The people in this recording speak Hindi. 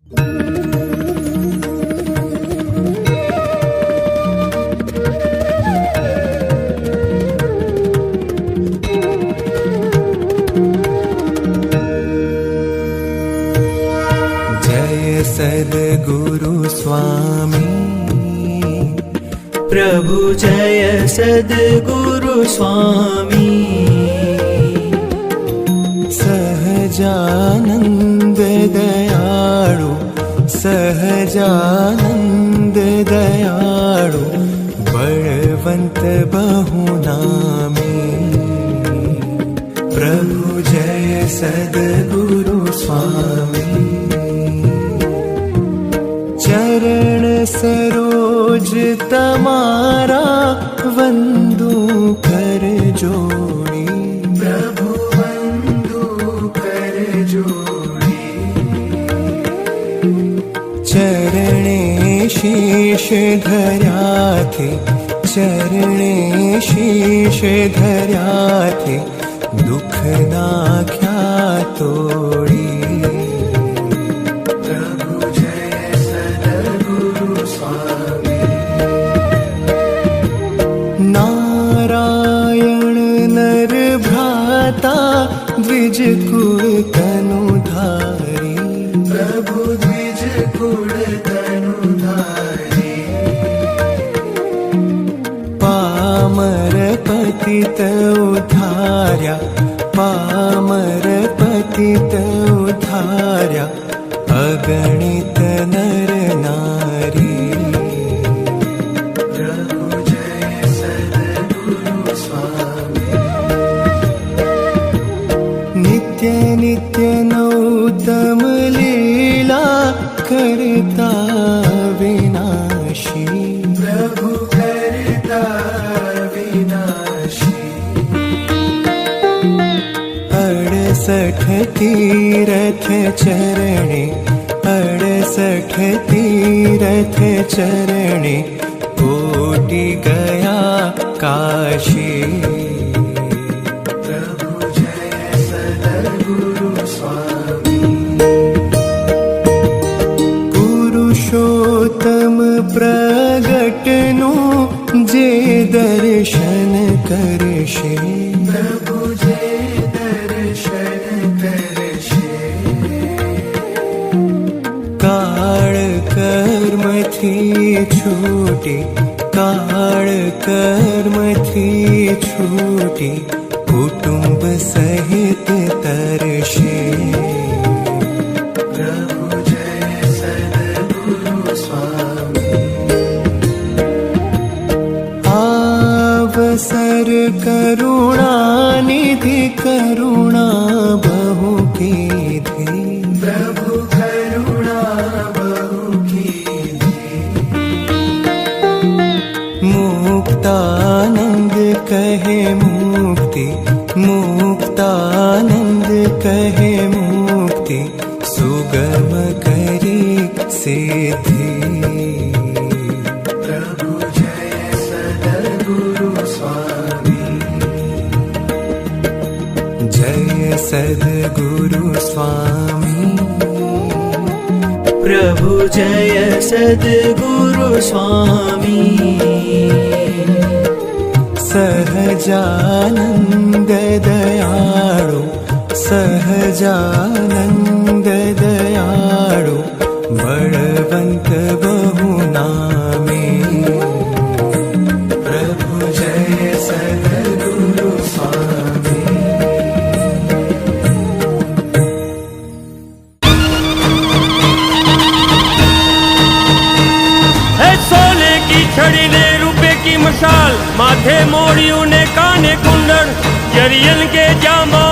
जय सद्गुरु स्वामी प्रभु जय सद्गुरु स्वामी। सहजानंद दयाळु सहजानंद दयाळु बलवंत बहुनामी। प्रभु जय सद्गुरु स्वामी। चरण सरोज तमारा वंदू कर जोड़ी। प्रभु वंदू कर जोड़ी। चरणे शीश धर्या थे चरणे शीश धर्या थे दुख नाख्या तोड़ी। नारायण नर भ्राता द्विज कुल तनुधारी। प्रभु द्विज कुल तनुधारी। पामर पतित उद्धार्या पामर पतित उद्धार्या अगणित नर नारी। नित्य नित्य नौतम लीला करता विनाशी। प्रभु करता विनाशी। 68 तीरथ चरणे 68 तीरथ चरणे कोटि गया काशी। पुरुषोत्तम प्रगटनु जे दर्शन करशे। प्रभु जे दर्शन करशे। काळ कर्म थी छूटी काळ कर्म थी छूटी कुटुंब सहित तरशे। अवसर करुणा निधि करुणा बहु कीधी। प्रभु करुणा बहु कीधी। मुक्तानंद कहे मुक्ति मुक्तानंद कहे मुक्ति सुगम करी सिद्धि। जय सद्गुरु स्वामी। प्रभु जय सद्गुरु स्वामी। सहजानंद दयाळु सहजानंद दयाळु बलवंत बहुनामी। प्रभु जय सद्गुरु स्वामी। सोने की छड़ी ने रुपए की मशाल माथे मोड़ियों ने काने कुंडल जरियन के जामा